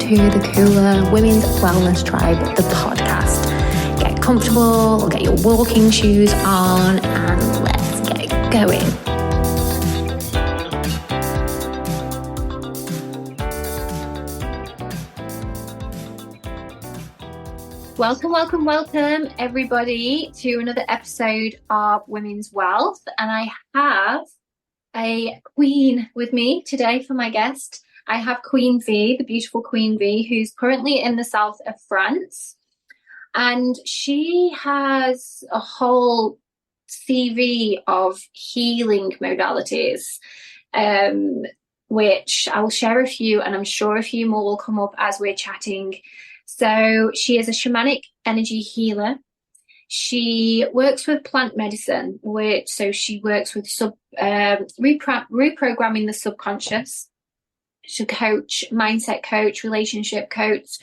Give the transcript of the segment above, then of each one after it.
to the Cooler Women's Wellness Tribe, the podcast. Get comfortable, get your walking shoes on, and let's get going. Welcome, everybody, to another episode of Women's Wealth. And I have a queen with me today for my guest. I have Queen V, the beautiful Queen V, who's currently in the south of France. And she has a whole CV of healing modalities, which I will share a few, and I'm sure a few more will come up as we're chatting. So she is a shamanic energy healer. She works with plant medicine, so she works with reprogramming the subconscious. She's a coach, mindset coach, relationship coach,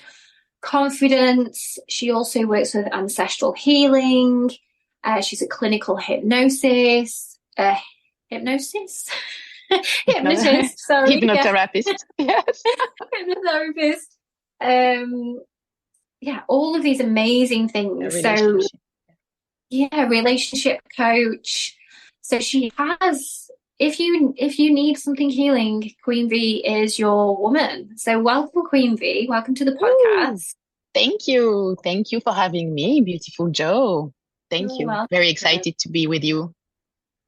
confidence. She also works with ancestral healing. She's a clinical hypnotist. Hypnotist. Sorry. Hypnotherapist. Yes. Hypnotherapist. All of these amazing things. Relationship coach. So she has, if you need something healing, Queen V is your woman. So welcome, Queen V. Welcome to the podcast. Thank you. Thank you for having me, beautiful Jo. Thank you. Welcome. Very excited to be with you.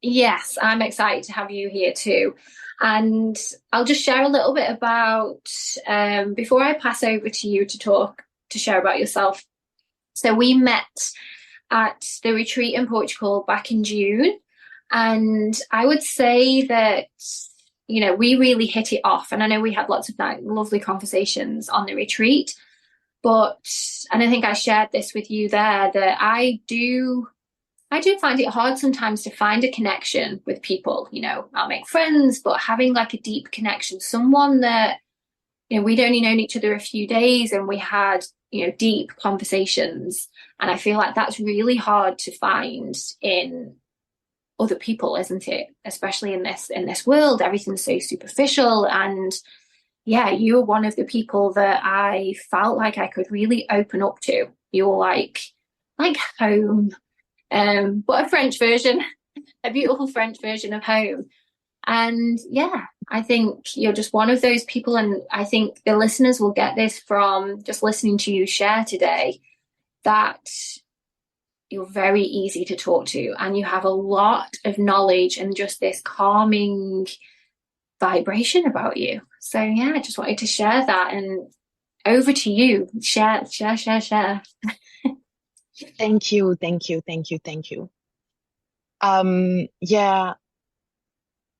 Yes, I'm excited to have you here too. And I'll just share a little bit about, before I pass over to you to share about yourself. So we met at the retreat in Portugal back in June. And I would say that, we really hit it off. And I know we had lots of lovely conversations on the retreat. And I think I shared this with you there, that I do find it hard sometimes to find a connection with people. I'll make friends, but having like a deep connection, someone that, we'd only known each other a few days and we had, deep conversations. And I feel like that's really hard to find in other people, isn't it? Especially in this world, everything's so superficial. And yeah, you were one of the people that I felt like I could really open up to. You're like home, but a French version, a beautiful French version of home. And yeah, I think you're just one of those people. And I think the listeners will get this from just listening to you share today, that you're very easy to talk to and you have a lot of knowledge and just this calming vibration about you. So yeah, I just wanted to share that, and over to you. Share. Thank you.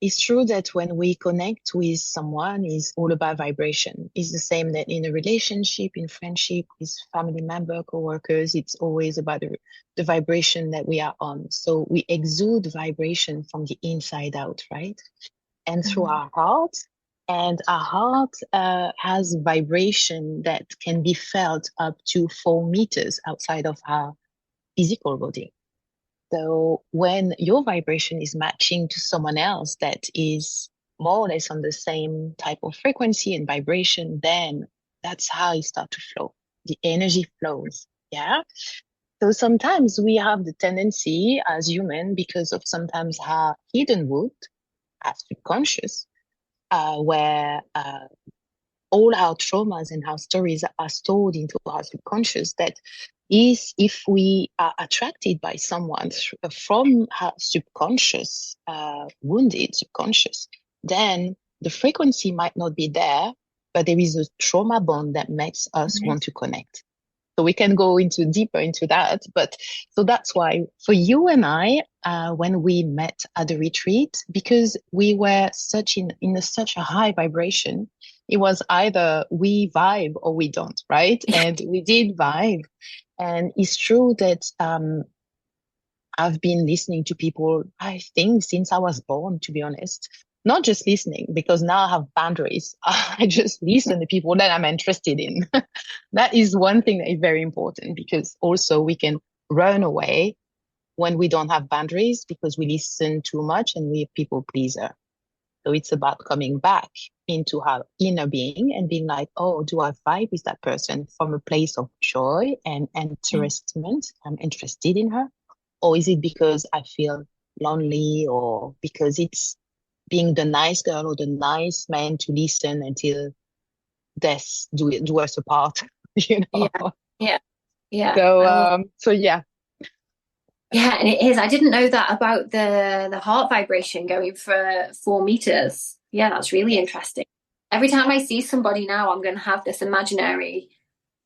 It's true that when we connect with someone, it's all about vibration. It's the same that in a relationship, in friendship, with family member, co-workers, it's always about the vibration that we are on. So we exude vibration from the inside out, right? And through our heart. And our heart has vibration that can be felt up to 4 meters outside of our physical body. So when your vibration is matching to someone else that is more or less on the same type of frequency and vibration, then that's how it starts to flow. The energy flows. Yeah. So sometimes we have the tendency as human, because of sometimes our hidden wound, our subconscious, where all our traumas and our stories are stored into our subconscious, that is, if we are attracted by someone from her subconscious, wounded subconscious, then the frequency might not be there, but there is a trauma bond that makes us want to connect. So we can go deeper into that. But so that's why for you and I, when we met at the retreat, because we were in such a high vibration, it was either we vibe or we don't, right? And we did vibe. And it's true that I've been listening to people, I think, since I was born, to be honest. Not just listening, because now I have boundaries. I just listen to people that I'm interested in. That is one thing that is very important, because also we can run away when we don't have boundaries because we listen too much and we're people pleaser. So it's about coming back into our inner being and being like, oh, do I vibe with that person from a place of joy and interestment? I'm interested in her. Or is it because I feel lonely, or because it's being the nice girl or the nice man to listen until death do us apart, you Yeah. know? Yeah. Yeah. So, I love. so yeah. Yeah, and it is. I didn't know that about the heart vibration going for 4 meters. Yeah, that's really Yes. interesting. Every time I see somebody now, I'm going to have this imaginary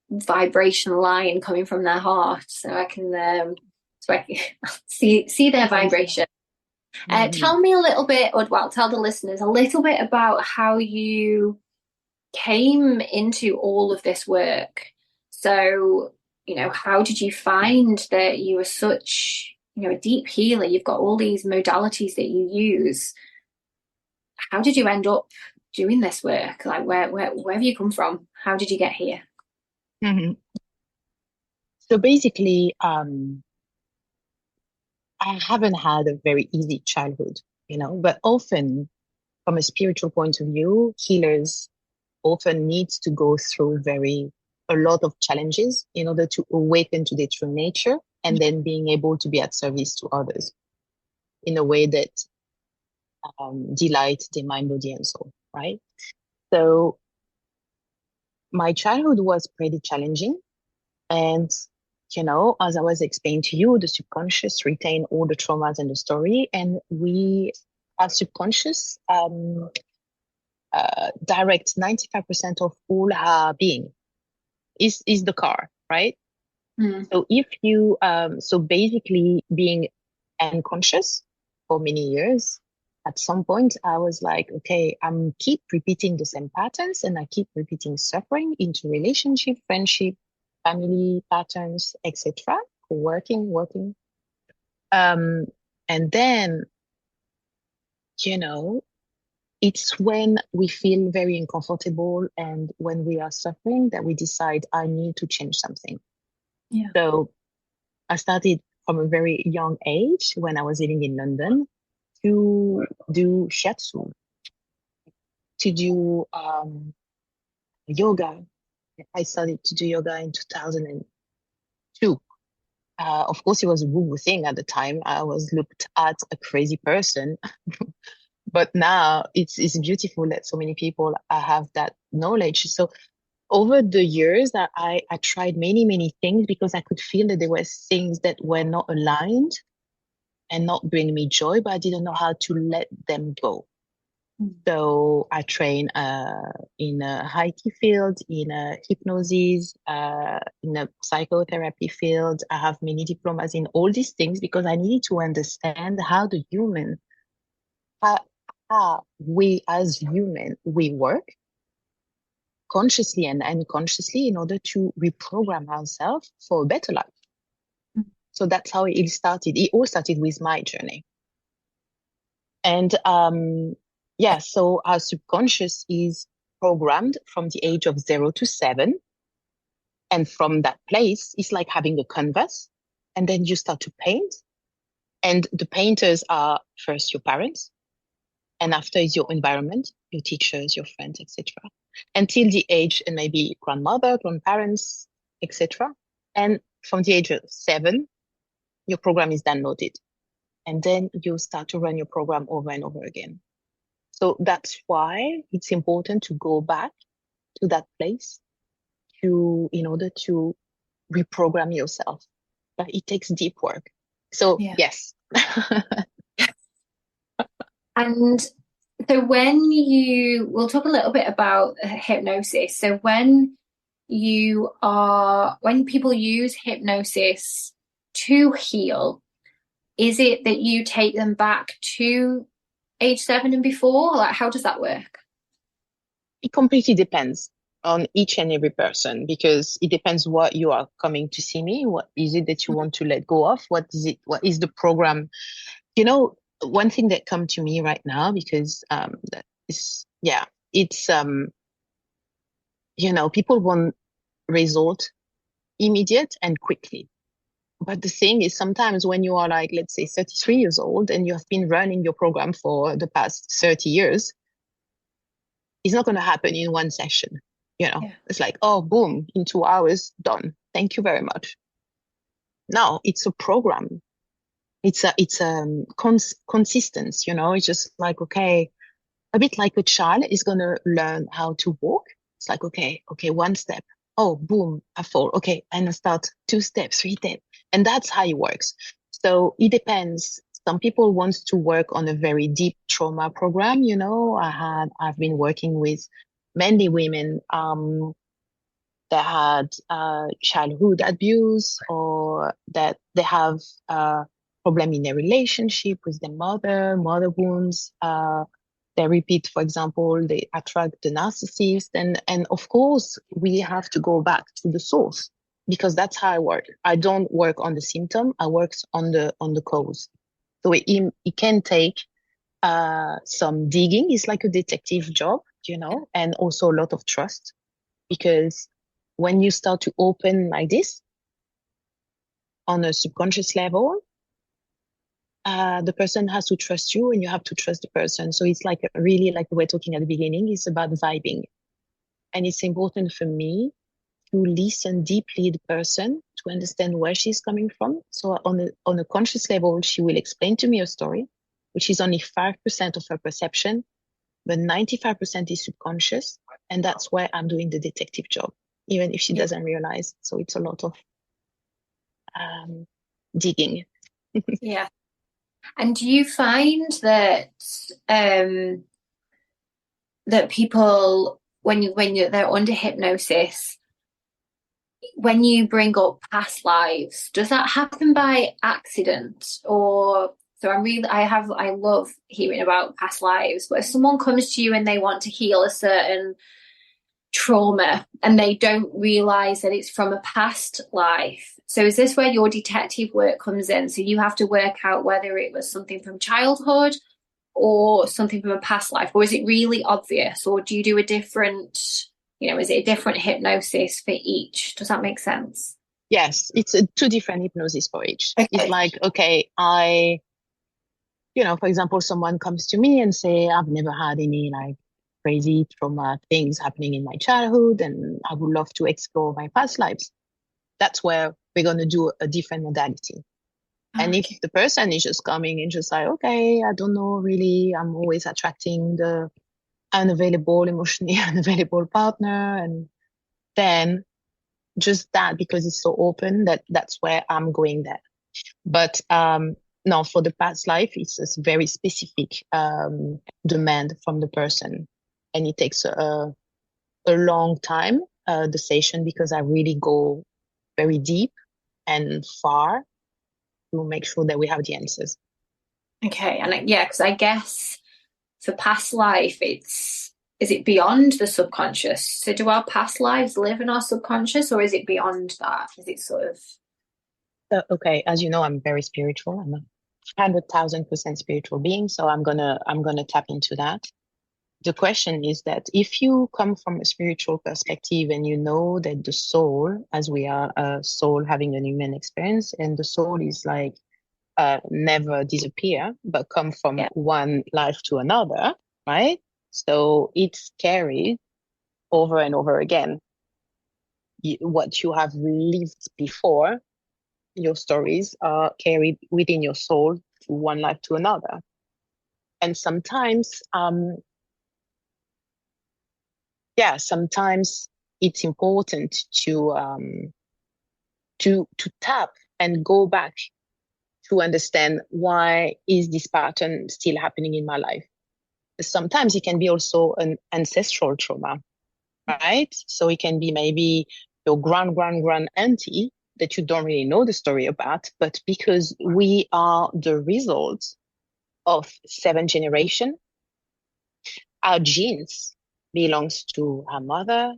vibration line coming from their heart, so I can see their vibration. Mhm. Tell me a little bit, or well, tell the listeners a little bit about how you came into all of this work. So, how did you find that you were such, a deep healer? You've got all these modalities that you use. How did you end up doing this work? Like, where have you come from? How did you get here? Mhm. So basically, I haven't had a very easy childhood, but often from a spiritual point of view, healers often need to go through a lot of challenges in order to awaken to their true nature, and then being able to be at service to others in a way that delight their mind, body, and soul, right? So my childhood was pretty challenging. And, as I was explaining to you, the subconscious retain all the traumas and the story. And our subconscious, direct 95% of all our being is the car, right? Mm. So so basically being unconscious for many years, at some point I was like, okay, I'm keep repeating the same patterns, and I keep repeating suffering into relationship, friendship, family patterns, etc. Working. Um, and then, you know, it's when we feel very uncomfortable and when we are suffering that we decide I need to change something. Yeah. So I started from a very young age when I was living in London to do shiatsu, to do yoga. I started to do yoga in 2002. Of course, it was a woo-woo thing at the time. I was looked at a crazy person, but now it's beautiful that so many people have that knowledge. So over the years, I tried many things because I could feel that there were things that were not aligned and not bring me joy, but I didn't know how to let them go. Mm. So I train in a Reiki field, in a hypnosis, in a psychotherapy field. I have many diplomas in all these things because I needed to understand how, how we as human, we work consciously and unconsciously in order to reprogram ourselves for a better life. Mm. So that's how it started. It all started with my journey. And yeah, so our subconscious is programmed from the age of 0 to 7. And from that place, it's like having a canvas. And then you start to paint. And the painters are first your parents, and after is your environment, your teachers, your friends, etc. Until the age, and maybe grandmother, grandparents, etc. And from the age of 7, your program is downloaded. And then you start to run your program over and over again. So that's why it's important to go back to that place in order to reprogram yourself. But it takes deep work. So Yeah. yes. And so we'll talk a little bit about hypnosis. So when people use hypnosis to heal, is it that you take them back to age 7 and before? Like, how does that work? It completely depends on each and every person because it depends what you are coming to see me. What is it that you want to let go of? What is it? What is the program? One thing that come to me right now because that is yeah, it's people want result immediate and quickly. But the thing is, sometimes when you are like, let's say 33 years old and you have been running your program for the past 30 years, it's not going to happen in one session. Yeah. It's like, oh, boom, in 2 hours, done. Thank you very much. No, it's a program. It's consistence, It's just like, okay, a bit like a child is going to learn how to walk. It's like, okay, one step. Oh, boom, I fall. Okay, and I start 2 steps, 3 steps. And that's how it works. So it depends. Some people want to work on a very deep trauma program. I've been working with mainly women that had childhood abuse, or that they have problem in their relationship with their mother wounds. They repeat, for example, they attract the narcissist. And of course, we have to go back to the source, because that's how I work. I don't work on the symptom. I work on the cause. So it can take some digging. It's like a detective job, and also a lot of trust, because when you start to open like this on a subconscious level, the person has to trust you and you have to trust the person. So it's like really, like we were talking at the beginning, it's about vibing. And it's important for me to listen deeply the person to understand where she's coming from. So on a conscious level, she will explain to me a story, which is only 5% of her perception, but 95% is subconscious. And that's where I'm doing the detective job, even if she doesn't realize. So it's a lot of digging. Yeah. And do you find that that people, they're under hypnosis, when you bring up past lives, does that happen by accident? Or so I love hearing about past lives, but if someone comes to you and they want to heal a certain trauma and they don't realize that it's from a past life. So is this where your detective work comes in? So you have to work out whether it was something from childhood or something from a past life, or is it really obvious, or do you do a different, is it a different hypnosis for each? Does that make sense? Yes, it's two different hypnosis for each. It's Okay. like, okay, for example, someone comes to me and say, I've never had any like crazy trauma things happening in my childhood, and I would love to explore my past lives. That's where we're going to do a different modality. And if Okay. the person is just coming and just like, okay, I don't know really, I'm always attracting the unavailable, emotionally unavailable partner. And then just that, because it's so open, that's where I'm going there. But no, for the past life, it's a very specific demand from the person. And it takes a long time, the session, because I really go very deep and far to make sure that we have the answers. Okay. And yeah, because I guess for past life, is it beyond the subconscious? So do our past lives live in our subconscious, or is it beyond that? Is it sort of Okay, as you know, I'm very spiritual. I'm a 100,000% spiritual being, so I'm gonna tap into that. The question is that if you come from a spiritual perspective and you know that the soul, as we are a soul having a human experience, and the soul is like never disappear, but come from yeah. one life to another, right? So it's carried over and over again. What you have lived before, your stories are carried within your soul to one life to another. And sometimes it's important to tap and go back to understand, why is this pattern still happening in my life? Sometimes it can be also an ancestral trauma, right? So it can be maybe your grand auntie that you don't really know the story about, but because we are the result of 7 generations, our genes belongs to our mother,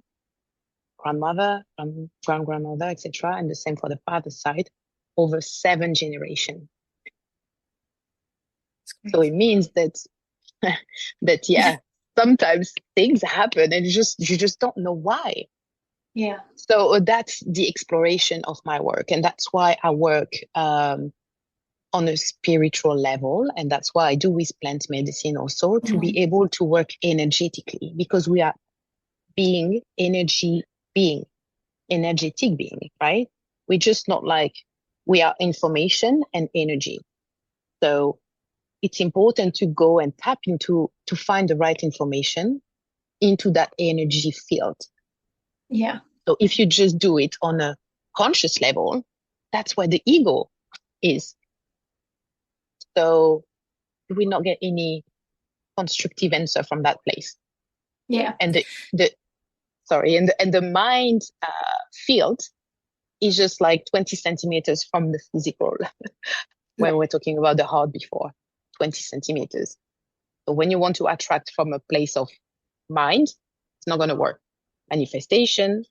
grandmother, grandmother, etc., and the same for the father side, over 7 generations. So it means that that yeah, sometimes things happen and you just don't know why. Yeah. So that's the exploration of my work. And that's why I work on a spiritual level. And that's why I do with plant medicine also, to be able to work energetically, because we are being energetic being, right? We're just not like, we are information and energy. So it's important to go and tap into, to find the right information into that energy field. Yeah. So if you just do it on a conscious level, that's where the ego is. So you will not get any constructive answer from that place. Yeah. And the sorry, and the mind field is just like 20 centimeters from the physical when we're talking about the heart before, 20 centimeters. So when you want to attract from a place of mind, it's not going to work. Manifestation,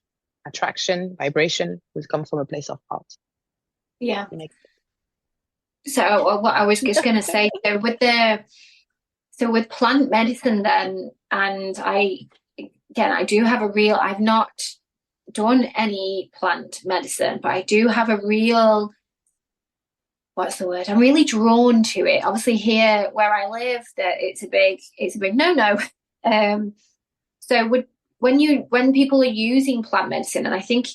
attraction, vibration will come from a place of heart. Yeah. So what I was just going to say, so with plant medicine then, and I do have I've not done any plant medicine, but I do have a real, what's the word? I'm really drawn to it. Obviously here where I live, that it's a big no-no. So when people are using plant medicine, and I think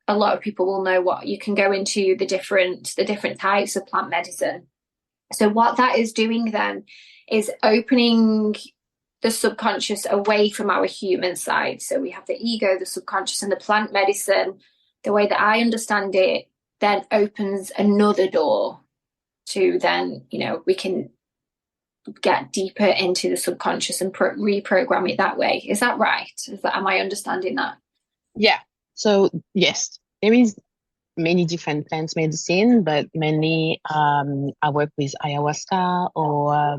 a lot of people will know what you can go into the different types of plant medicine. So what that is doing then is opening the subconscious away from our human side. So we have the ego, the subconscious, and the plant medicine. The way that I understand it then opens another door to then, we can get deeper into the subconscious and reprogram it that way. Is that right? Am I understanding that? Yeah. So yes, there is many different plant medicine, but mainly I work with ayahuasca or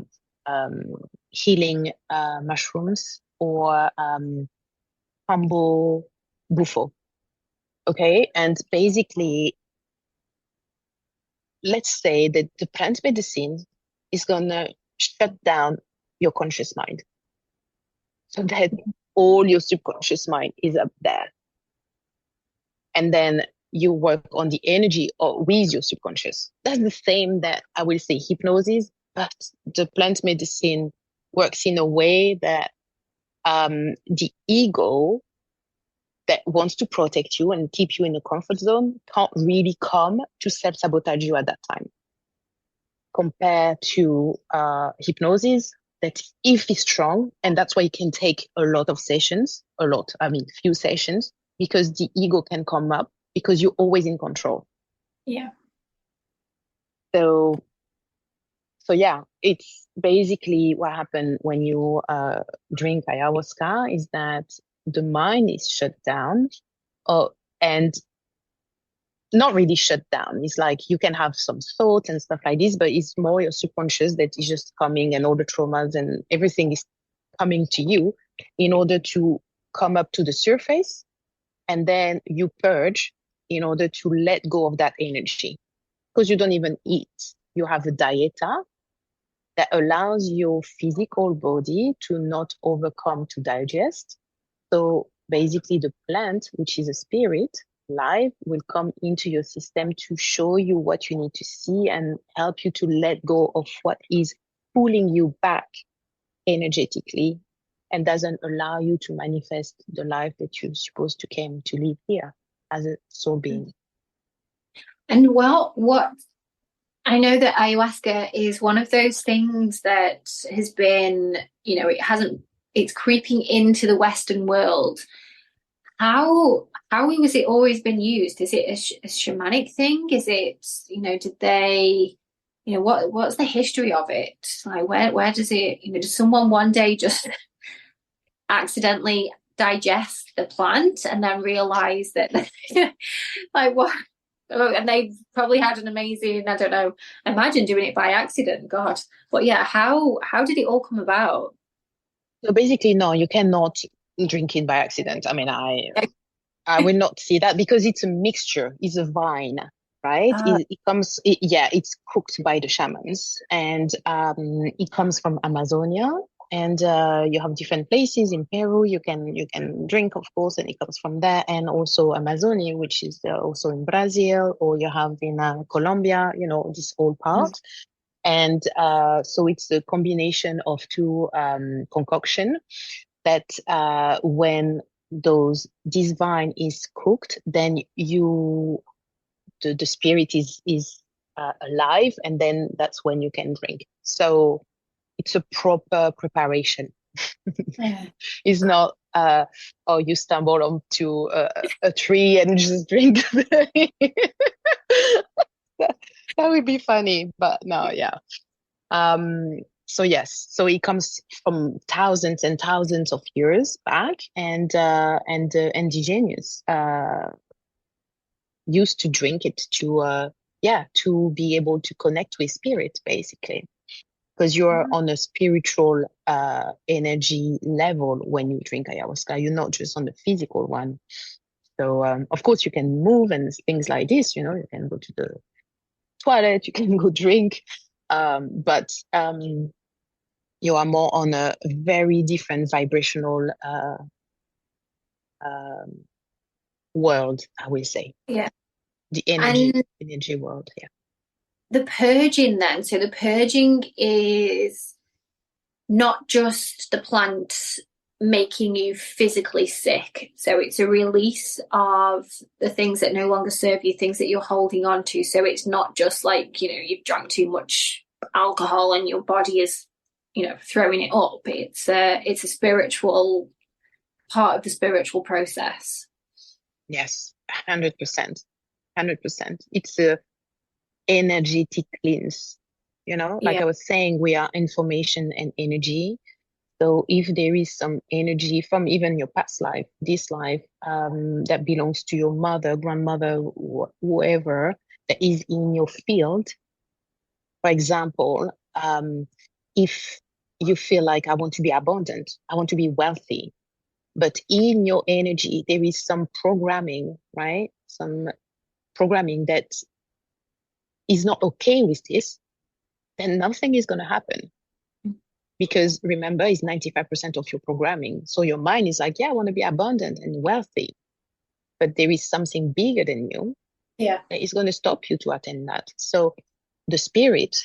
healing mushrooms or humble bufo. Okay, and basically, let's say that the plant medicine is gonna shut down your conscious mind, so that all your subconscious mind is up there, and then you work on the energy with your subconscious. That's the same that I will say hypnosis, but the plant medicine works in a way that the ego that wants to protect you and keep you in a comfort zone can't really come to self-sabotage you at that time. Compared to hypnosis, that if it's strong, and that's why it can take a lot of sessions, few sessions, because the ego can come up because you're always in control. Yeah. So yeah, it's basically what happened when you drink ayahuasca is that the mind is shut down, and not really shut down. It's like you can have some thoughts and stuff like this, but it's more your subconscious that is just coming, and all the traumas and everything is coming to you in order to come up to the surface, and then you purge in order to let go of that energy. Because you don't even eat. You have a dieta that allows your physical body to not overcome to digest. So basically the plant, which is a spirit, life, will come into your system to show you what you need to see and help you to let go of what is pulling you back energetically and doesn't allow you to manifest the life that you're supposed to came to live here as a soul being. And what I know that ayahuasca is one of those things that has been, it's creeping into the Western world. How has it always been used? Is it a shamanic thing? Is it, did they, what's the history of it? Like where does it, does someone one day just accidentally digest the plant and then realize that like what? And they probably had an amazing, I don't know, imagine doing it by accident, God. But yeah, how did it all come about? So basically, no, you cannot drink it by accident. I mean, I will not see that because it's a mixture. It's a vine, right? It's cooked by the shamans, and it comes from Amazonia, And you have different places in Peru. You can drink, of course, and it comes from there. And also Amazonia, which is also in Brazil, or you have in Colombia. This whole Mm. part. And so it's a combination of two concoction that when this vine is cooked, then the spirit is alive, and then that's when you can drink. So it's a proper preparation. Yeah. It's not oh, you stumble onto a tree and just drink. that, that would be funny, but no, yeah. So yes, so it comes from thousands and thousands of years back, and indigenous used to drink it to be able to connect with spirit, basically, because you're Mhm. on a spiritual energy level when you drink ayahuasca. You're not just on the physical one. So of course you can move and things like this. You can go to the toilet, you can go drink, but you are more on a very different vibrational um, world, I will say. Yeah. The energy And energy world. Yeah. the purging then, so the purging is not just the plant making you physically sick. So it's a release of the things that no longer serve you, things that you're holding on to. So it's not just like, you've drank too much alcohol and your body is, throwing it up. It's a spiritual part of the spiritual process. Yes, 100%. 100%. It's a energetic cleanse. Like Yeah. I was saying, we are information and energy. So if there is some energy from even your past life, this life, that belongs to your mother, grandmother, whoever that is in your field, for example, if you feel like I want to be abundant, I want to be wealthy, but in your energy, there is some programming, right? Some programming that is not okay with this, then nothing is going to happen. Because remember, it's 95% of your programming. So your mind is like, yeah, I want to be abundant and wealthy. But there is something bigger than you Yeah. that is going to stop you to attain that. So the spirit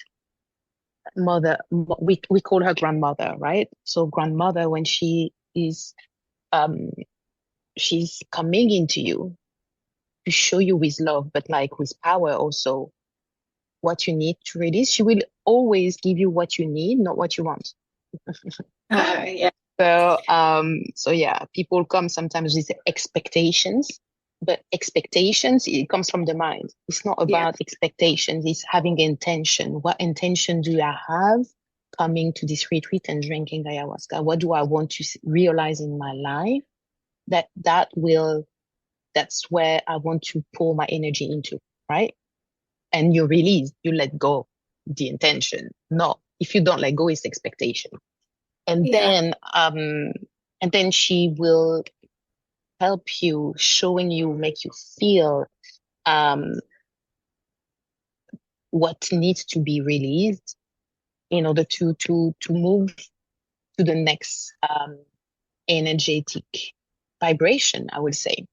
mother, we call her grandmother, right? So grandmother, when um, she's coming into you to show you with love, but like with power also, what you need to release, she will always give you what you need, not what you want. Yeah. So yeah, people come sometimes with expectations, but expectations, it comes from the mind. It's not Yeah. about expectations, it's having intention. What intention do I have coming to this retreat and drinking ayahuasca? What do I want to realize in my life? That's where I want to pour my energy into, right? And you release, you let go the intention. No, if you don't let go, it's expectation. And Yeah. then she will help you, showing you, make you feel um what needs to be released in order to move to the next energetic vibration, I would say.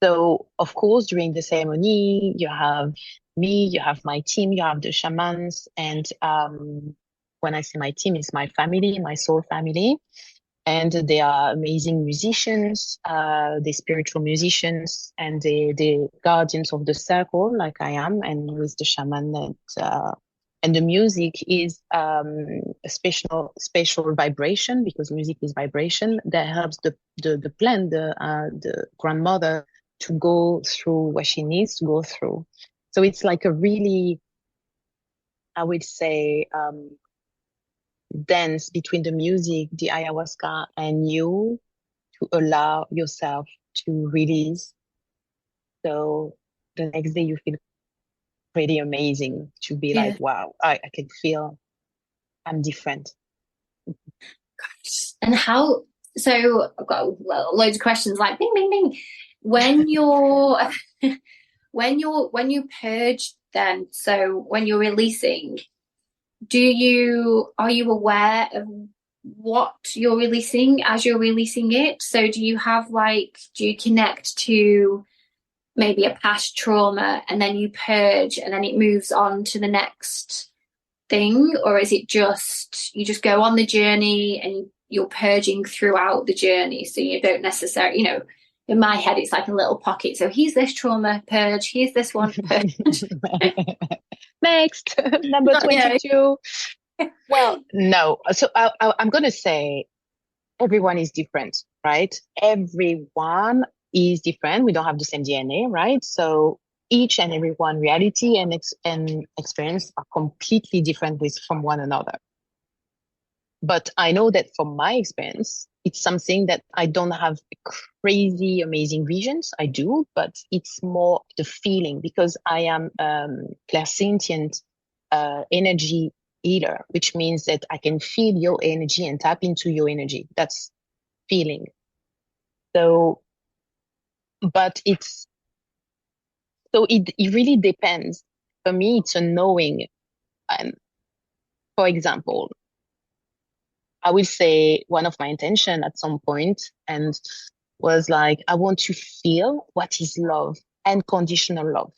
So of course during the ceremony you have me, you have my team, you have the shamans, and when I say my team, it's my family, my soul family. And they are amazing musicians, they spiritual musicians, and the guardians of the circle, like I am, and with the shaman. And the music is a special vibration, because music is vibration that helps the plant, the grandmother, to go through what she needs to go through. So it's like a really, I would say, dance between the music, the ayahuasca, and you, to allow yourself to release. So the next day you feel pretty amazing, to be Yeah. like, wow, I can feel I'm different. And how, so I've got loads of questions like bing, bing, bing. When you're, when you purge then, so when you're releasing, are you aware of what you're releasing as you're releasing it. So do you have like, do you connect to maybe a past trauma and then you purge and then it moves on to the next thing? Or is it just, you just go on the journey and you're purging throughout the journey? So you don't necessarily, in my head, it's like a little pocket. So here's this trauma purge, here's this one purge. Next, number Yeah. 22. Well, no. So I'm going to say everyone is different, right? Everyone is different. We don't have the same DNA, right? So each and every one reality and experience are completely different from one another. But I know that from my experience, it's something that I don't have crazy, amazing visions. I do, but it's more the feeling because I am clairsentient energy healer, which means that I can feel your energy and tap into your energy. That's feeling. So, but it really depends. For me, it's a knowing. And for example, I will say one of my intention at some point and was like, I want to feel what is love, unconditional love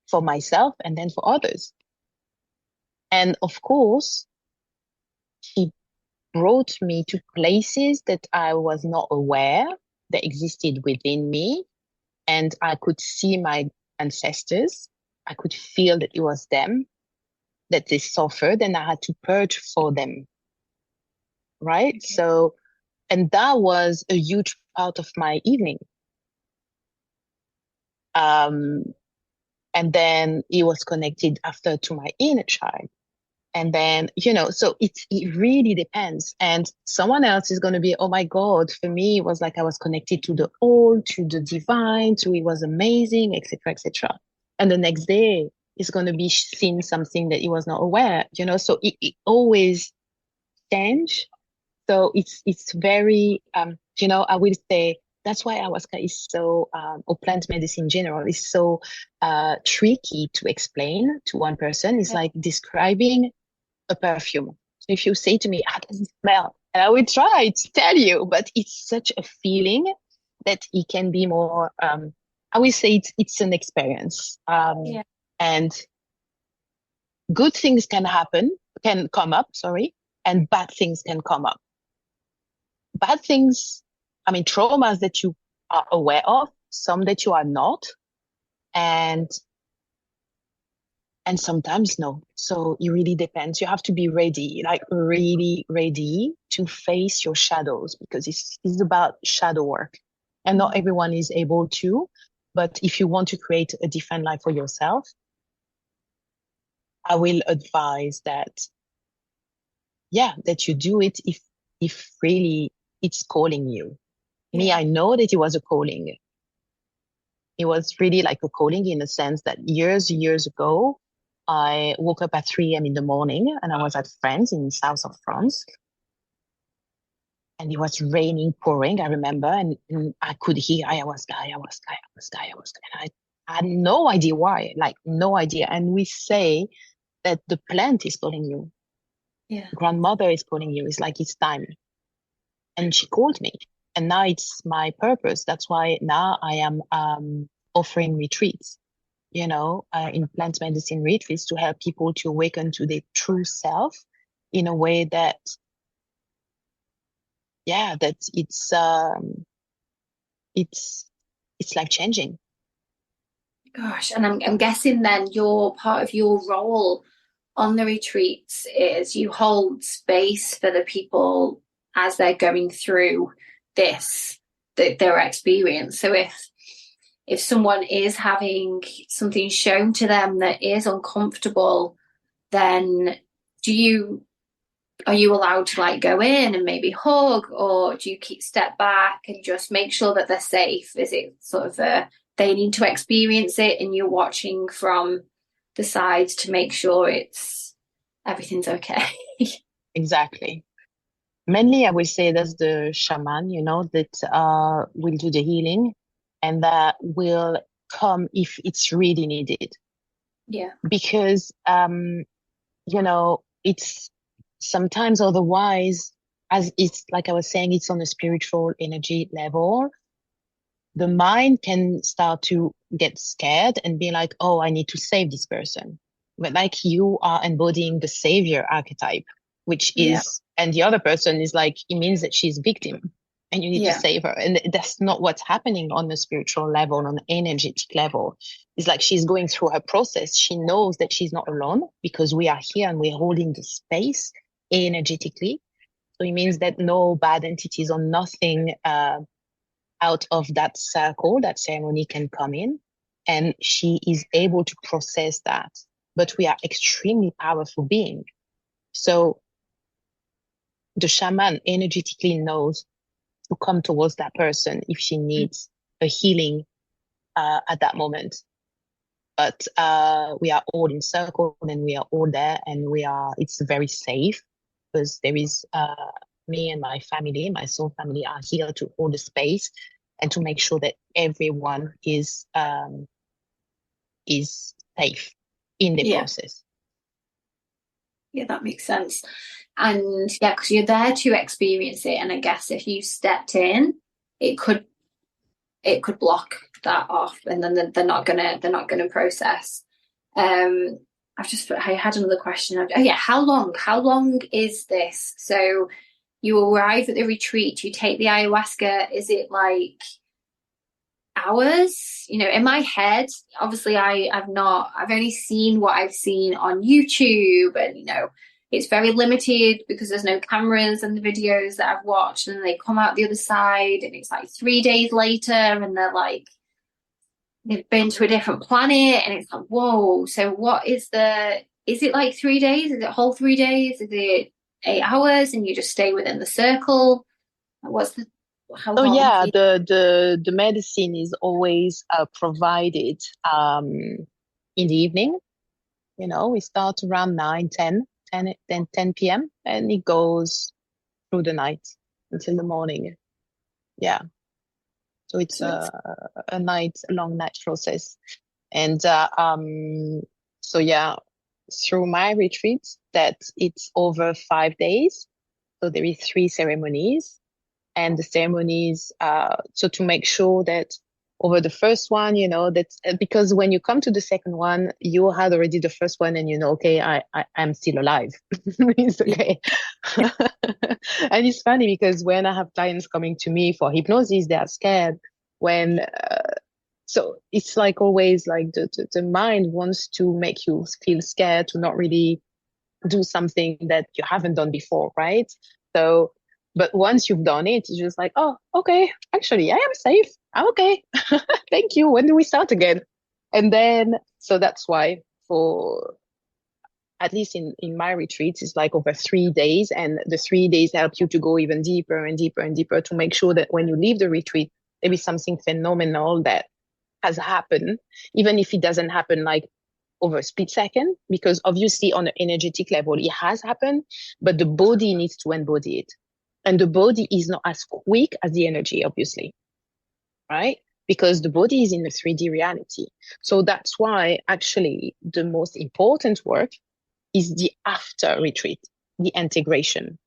for myself and then for others. And of course, she brought me to places that I was not aware that existed within me. And I could see my ancestors. I could feel that it was them, that they suffered and I had to purge for them. Right? Okay. So, and that was a huge part of my evening. And then it was connected after to my inner child. And then, so it really depends. And someone else is going to be, oh my God, for me, it was like I was connected to the old, to the divine, to it was amazing, etc., etc. And the next day is going to be seeing something that he was not aware, so it always change. So it's very, I will say that's why ayahuasca is so, or plant medicine in general is so tricky to explain to one person. It's like describing a perfume. So if you say to me, how does it smell? And I will try to tell you, but it's such a feeling that it can be more, I will say it's an experience. And good things can come up, and bad things can come up. Bad things, traumas that you are aware of, some that you are not, and sometimes no. So it really depends. You have to be ready, like really ready to face your shadows because it's about shadow work. And not everyone is able to, but if you want to create a different life for yourself, I will advise that, that you do it if really it's calling you. Me, I know that it was a calling. It was really like a calling in the sense that years ago, I woke up at 3 a.m. in the morning and I was at friends in the south of France. And it was raining, pouring, I remember. And I could hear ayahuasca. And I had no idea why, like no idea. And we say that the plant is calling you. Yeah. Grandmother is calling you. It's like it's time. And she called me. And now it's my purpose. That's why now I am offering retreats, in plant medicine retreats to help people to awaken to their true self in a way that, that it's life changing. Gosh, and I'm guessing then your part of your role on the retreats is you hold space for the people as they're going through their experience. So if someone is having something shown to them that is uncomfortable, then are you allowed to like go in and maybe hug, or do you step back and just make sure that they're safe? Is it sort of they need to experience it and you're watching from the sides to make sure everything's okay? Exactly. Mainly, I will say that's the shaman, that will do the healing and that will come if it's really needed. Yeah. Because, it's sometimes otherwise, as it's like I was saying, it's on a spiritual energy level. The mind can start to get scared and be like, oh, I need to save this person. But like you are embodying the savior archetype, which Yeah. is, and the other person is like, it means that she's victim and you need to Yeah. save her. And that's not what's happening on the spiritual level, on the energetic level. It's like she's going through her process. She knows that she's not alone because we are here and we're holding the space energetically. So it means that no bad entities or nothing out of that circle, that ceremony can come in, and she is able to process that. But we are extremely powerful beings. So the shaman energetically knows to come towards that person if she needs a healing at that moment. But we are all in circle and we are all there, and it's very safe because there is me and my family, my soul family are here to hold the space and to make sure that everyone is safe in the Yeah. process. Yeah, that makes sense. And yeah, because you're there to experience it. And I guess if you stepped in, it could block that off, and then they're not gonna process. Um, I had another question. Oh yeah, how long is this? So you arrive at the retreat, you take the ayahuasca. Is it like hours? In my head, obviously I've only seen what I've seen on YouTube, and it's very limited because there's no cameras in the videos that I've watched, and they come out the other side and it's like 3 days later and they're like they've been to a different planet, and it's like, whoa. So is it like 3 days? Is it whole 3 days? Is it 8 hours and you just stay within the circle? What's the How So long? yeah, the medicine is always provided in the evening. We start around 9, 10, 10, 10, 10 p.m. and it goes through the night until the morning. Yeah. So it's So it's a long night process. And so yeah, through my retreats, that it's over 5 days. So there is 3 ceremonies, and the ceremonies, so to make sure that over the first one, that because when you come to the second one, you had already the first one, and okay, I'm still alive. It's yeah, okay. And it's funny because when I have clients coming to me for hypnosis, they are scared when so it's like always like the mind wants to make you feel scared to not really do something that you haven't done before, right? So, but once you've done it, it's just like, oh, okay, actually, I am safe. I'm okay. Thank you. When do we start again? And then, so that's why for at least in my retreats, it's like over 3 days, and the 3 days help you to go even deeper and deeper and deeper to make sure that when you leave the retreat, there is something phenomenal that has happened, even if it doesn't happen like over a split second, because obviously on an energetic level, it has happened, but the body needs to embody it. And the body is not as quick as the energy, obviously, right? Because the body is in a 3D reality. So that's why actually the most important work is the after retreat, the integration.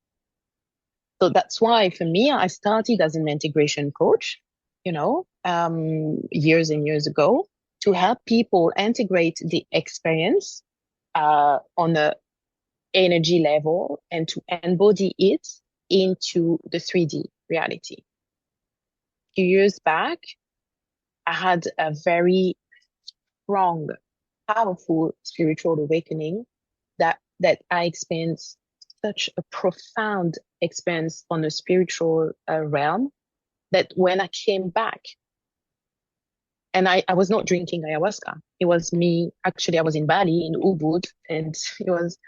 So that's why for me, I started as an integration coach, years and years ago, to help people integrate the experience on a energy level and to embody it into the 3D reality. A few years back, I had a very strong, powerful spiritual awakening that I experienced such a profound experience on a spiritual realm that when I came back, and I was not drinking ayahuasca. It was me, actually, I was in Bali, in Ubud, and it was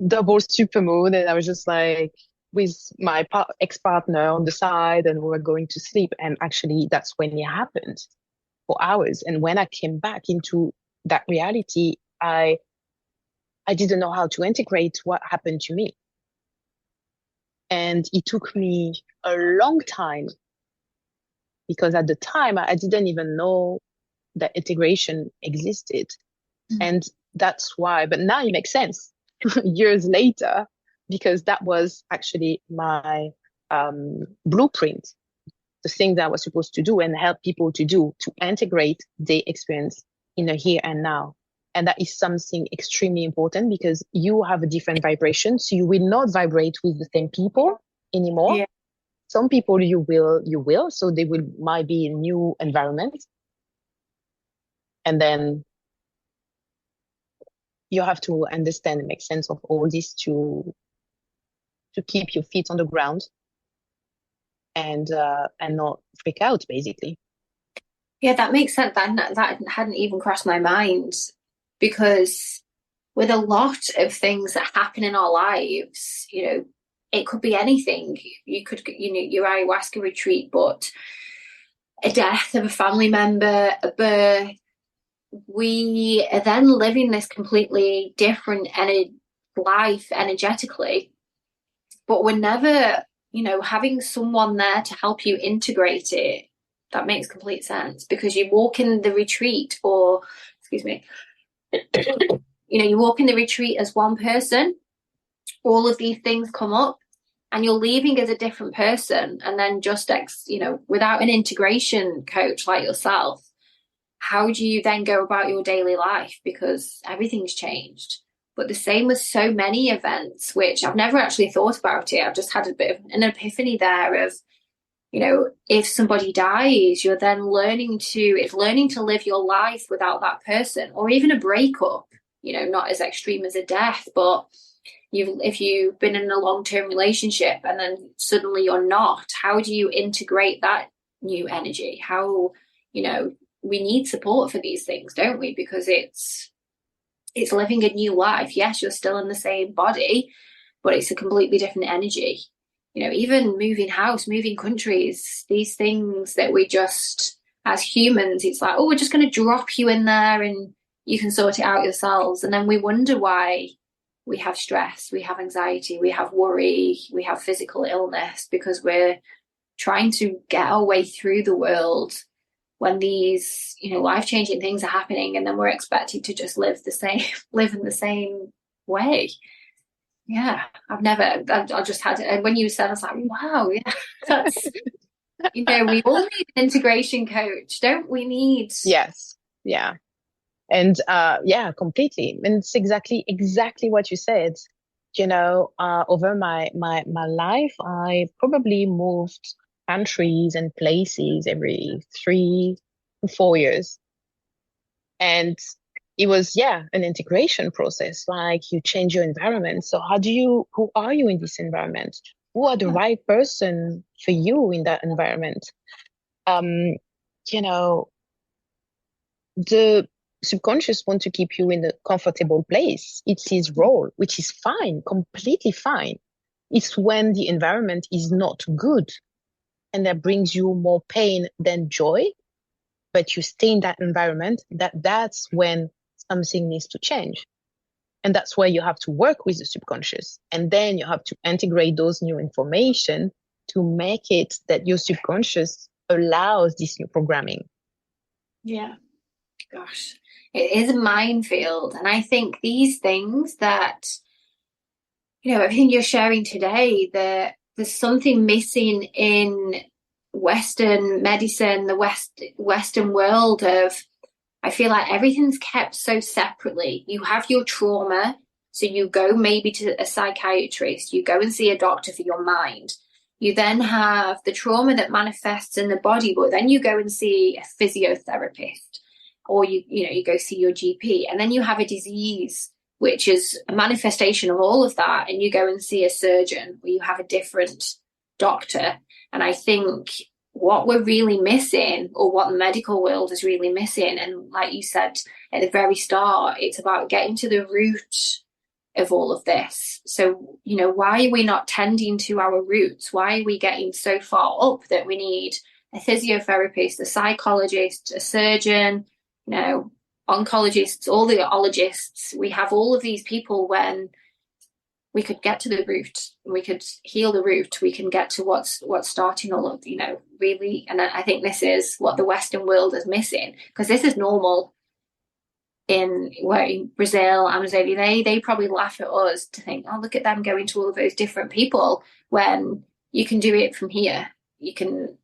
double supermoon. And I was just like with my ex-partner on the side, and we were going to sleep. And actually, that's when it happened for hours. And when I came back into that reality, I didn't know how to integrate what happened to me. And it took me a long time because at the time I didn't even know that integration existed. mm, And that's why, but now it makes sense years later because that was actually my blueprint, the thing that I was supposed to do and help people to do, to integrate the experience in the here and now. And that is something extremely important because you have a different vibration. So you will not vibrate with the same people anymore. Yeah. Some people you will. So they will might be in new environment. And then you have to understand and make sense of all this to keep your feet on the ground and not freak out, basically. Yeah, that makes sense. That hadn't even crossed my mind, because with a lot of things that happen in our lives, it could be anything. You could, your ayahuasca retreat, but a death of a family member, a birth. We are then living this completely different life energetically, but we're never, having someone there to help you integrate it. That makes complete sense, because you walk in the retreat, or excuse me, you walk in the retreat as one person, all of these things come up, and you're leaving as a different person. And then without an integration coach like yourself, how do you then go about your daily life? Because everything's changed. But the same with so many events, which I've never actually thought about it. I've just had a bit of an epiphany there of, if somebody dies, you're then learning to live your life without that person, or even a breakup, not as extreme as a death, but if you've been in a long-term relationship and then suddenly you're not, how do you integrate that new energy? How, we need support for these things, don't we? Because it's living a new life. Yes, you're still in the same body, but it's a completely different energy. Even moving house, moving countries, these things that we just, as humans, it's like, oh, we're just going to drop you in there and you can sort it out yourselves. And then we wonder why we have stress, we have anxiety, we have worry, we have physical illness, because we're trying to get our way through the world when these, life-changing things are happening, and then we're expected to just live in the same way. Yeah, I just had it. And when you said, I was like, wow, yeah, that's, we all need an integration coach, don't we? Yes. Yeah. And yeah, completely. And it's exactly what you said. Over my life, I probably moved countries and places every 3 to 4 years. And it was, an integration process. Like, you change your environment. So who are you in this environment? Who are the right person for you in that environment? You know, the subconscious want to keep you in a comfortable place. It's his role, which is fine, completely fine. It's when the environment is not good and that brings you more pain than joy, but you stay in that environment, that's when something needs to change. And that's where you have to work with the subconscious. And then you have to integrate those new information to make it that your subconscious allows this new programming. Yeah. Gosh, it is a minefield. And I think these things that, everything you're sharing today, there's something missing in Western medicine, the Western world of, I feel like everything's kept so separately. You have your trauma, so you go maybe to a psychiatrist, you go and see a doctor for your mind. You then have the trauma that manifests in the body, but then you go and see a physiotherapist, or you go see your GP, and then you have a disease which is a manifestation of all of that, and you go and see a surgeon, or you have a different doctor. And I think what we're really missing, or what the medical world is really missing, and like you said at the very start, it's about getting to the root of all of this. So, why are we not tending to our roots? Why are we getting so far up that we need a physiotherapist, a psychologist, a surgeon, oncologists, all the ologists? We have all of these people when we could get to the root, we could heal the root, we can get to what's starting all of, really. And I think this is what the Western world is missing, because this is normal. in Brazil, Amazonia, they probably laugh at us to think, oh, look at them going to all of those different people when you can do it from here. You can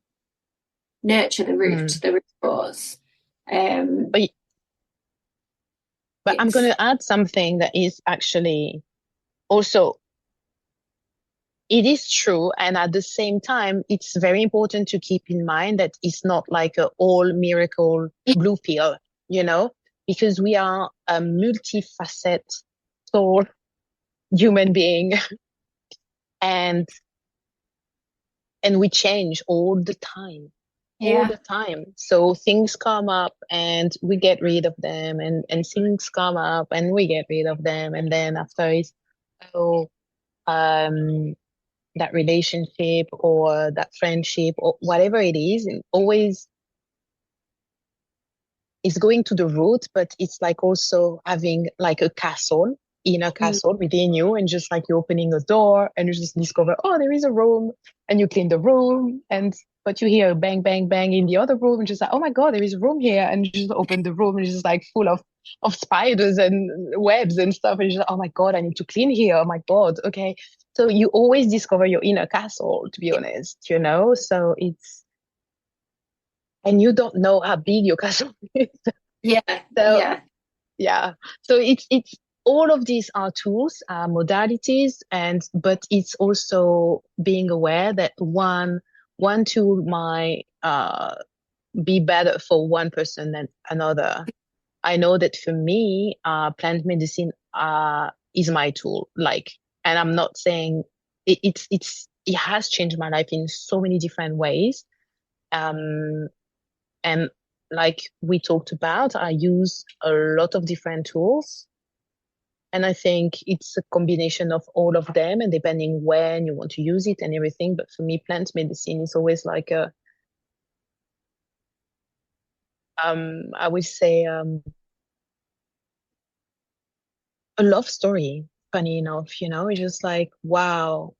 nurture the root cause. But I'm going to add something that is actually also, it is true. And at the same time, it's very important to keep in mind that it's not like a all miracle blue pill, you know, because we are a multifaceted soul human being and we change all the time. All Yeah. the time. So things come up and we get rid of them, and things come up and we get rid of them. And then after it's, oh, that relationship or that friendship or whatever it is, and always is going to the root, but it's like also having like a castle, inner Mm. castle within you, and just like you're opening a door and you just discover, oh, there is a room, and you clean the room, and but you hear a bang, bang, bang in the other room, and just like, oh my God, there is a room here, and you just open the room, and it's just like full of spiders and webs and stuff, and you're just like, oh my God, I need to clean here. Oh my God, okay. So you always discover your inner castle, to be honest, you know. So it's, and you don't know how big your castle is. Yeah. So Yeah. yeah. So it's all of these are tools, modalities, and but it's also being aware that one tool might be better for one person than another. I know that for me, plant medicine is my tool. Like, and I'm not saying it has changed my life in so many different ways. Um, and like we talked about, I use a lot of different tools. And I think it's a combination of all of them, and depending when you want to use it and everything. But for me, plant medicine is always like I would say, a love story, funny enough, you know, it's just like, wow.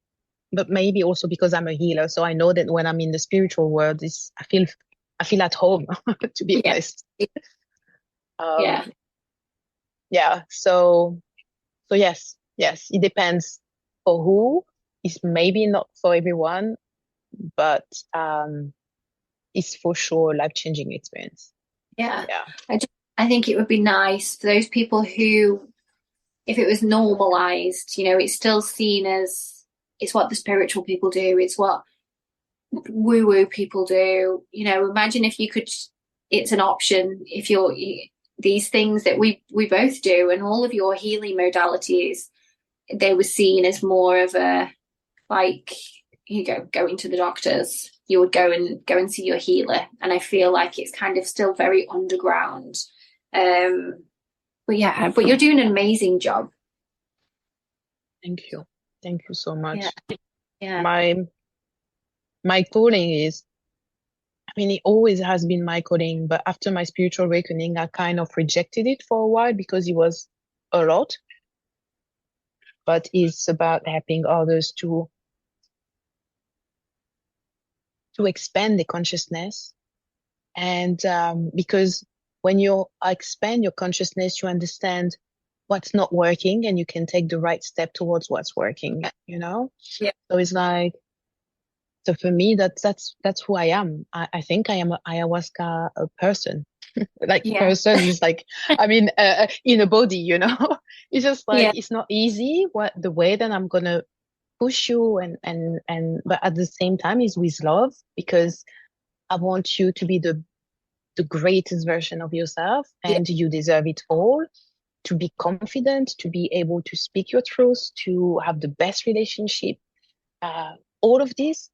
But maybe also because I'm a healer. So I know that when I'm in the spiritual world, I feel at home, to be Yeah. honest. Yeah. Um, yeah. So yes, it depends for who. It's maybe not for everyone, but it's for sure a life-changing experience. Yeah. Yeah. I think it would be nice for those people who, if it was normalized, it's still seen as it's what the spiritual people do, it's what woo woo people do. Imagine if you could, it's an option if these things that we both do and all of your healing modalities, they were seen as more of a, like, going to the doctors, you would go and see your healer. And I feel like it's kind of still very underground. But yeah, but you're doing an amazing job. Thank you. Thank you so Yeah. much. Yeah. My calling is, I mean, it always has been my calling, but after my spiritual awakening, I kind of rejected it for a while because it was a lot. But it's about helping others to expand the consciousness. And because when you expand your consciousness, you understand what's not working and you can take the right step towards what's working, you know? Yeah. So it's like, so for me, that's who I am. I think I am an ayahuasca person, like Yeah. person is like, I mean, in a body, you know? It's just like, Yeah. it's not easy the way that I'm gonna push you but at the same time is with love, because I want you to be the greatest version of yourself, Yeah. and you deserve it all. To be confident, to be able to speak your truth, to have the best relationship, all of this.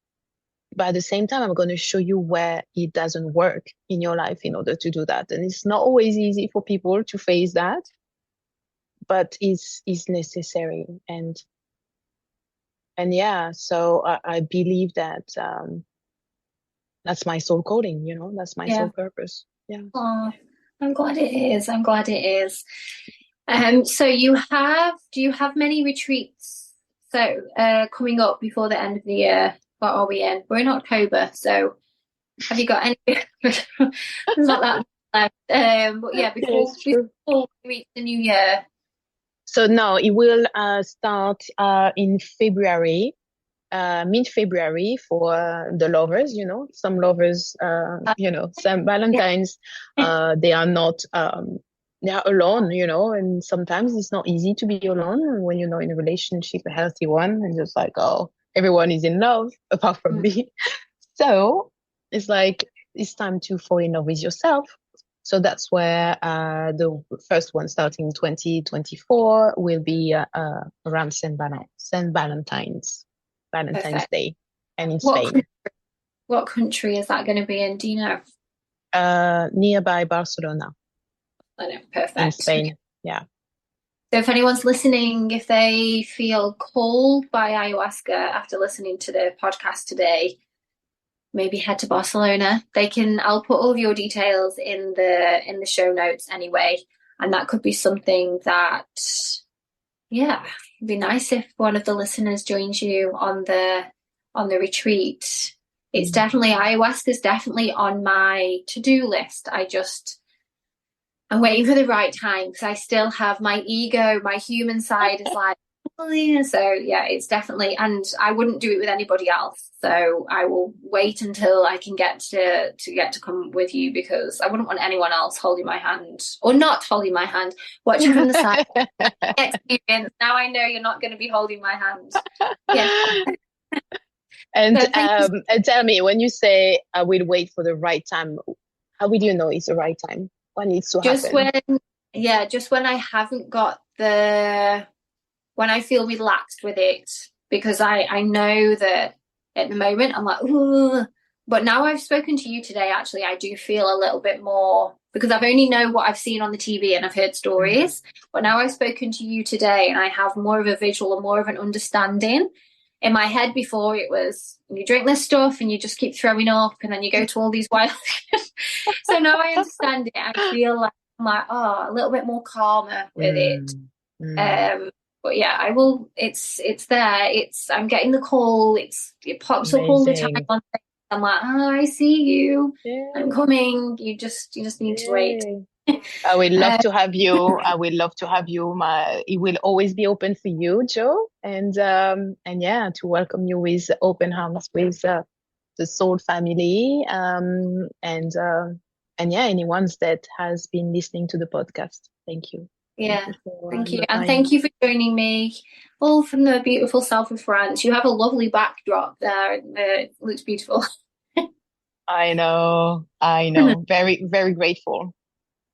But at the same time, I'm going to show you where it doesn't work in your life in order to do that. And it's not always easy for people to face that, but it's necessary. And yeah, so I believe that that's my soul calling, you know, that's my Yeah. soul purpose. Yeah. Oh, I'm glad it is. I'm glad it is. So do you have many retreats coming up before the end of the year? What are we in? We're in October, so have you got any? There's not that. left. But yeah, Yes, true. before we reach the new year. So no, it will start in February, mid-February for the lovers, some lovers, some Yeah. Valentines, they are not, they are alone, and sometimes it's not easy to be alone when you're not in a relationship, a healthy one, and just like, oh, everyone is in love apart from me. So it's like, it's time to fall in love with yourself. So that's where the first one starting 2024 will be around Saint Valentine's Perfect. Day, and in What Spain, what country is that going to be in? Do you know? nearby Barcelona, I know. in Perfect. Okay. Spain. Yeah. So if anyone's listening, if they feel called by ayahuasca after listening to the podcast today, maybe head to Barcelona. I'll put all of your details in the show notes anyway. And that could be something that, yeah, it'd be nice if one of the listeners joins you on the retreat. It's definitely, ayahuasca's definitely on my to-do list. I'm waiting for the right time because I still have my ego, my human side is like, oh, yeah. So yeah, it's definitely, and I wouldn't do it with anybody else. So I will wait until I can get to come with you, because I wouldn't want anyone else holding my hand or not holding my hand, watching from the side. Experience. Now I know you're not going to be holding my hand. Yeah. And So and tell me, when you say I will wait for the right time, how will you know it's the right time? What needs to happen? Just when I haven't got when I feel relaxed with it, because I know that at the moment I'm like, ooh, but now I've spoken to you today, actually, I do feel a little bit more, because I've only know what I've seen on the TV and I've heard stories, but now I've spoken to you today and I have more of a visual and more of an understanding. In my head before, it was you drink this stuff and you just keep throwing up and then you go to all these wild so now I understand it. I feel like I'm like, oh, a little bit more calmer with it. But yeah, I will. It's there. I'm getting the call. It pops up all the time. Amazing. I'm like, oh, I see you. Yeah. I'm coming. You just need to wait. I would love to have you. I would love to have you. It will always be open for you, Joe, and yeah, to welcome you with open arms with the Soul family, and yeah, anyone that has been listening to the podcast. Thank you. Yeah, thank you. And thank you for joining me, all from the beautiful south of France. You have a lovely backdrop there. It looks beautiful. I know. Very, very grateful.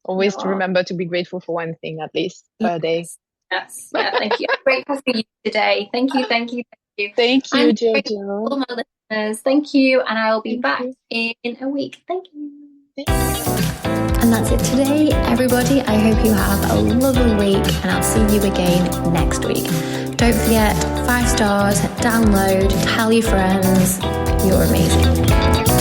Always to remember to be grateful for one thing at least per day. Yes. Yeah, thank you. I'm grateful for you today. Thank you. Thank you, and Jojo. all my listeners. Thank you. And I'll be back in a week. Thank you. And that's it today, everybody. I hope you have a lovely week, and I'll see you again next week. Don't forget, 5 stars, download, tell your friends. You're amazing.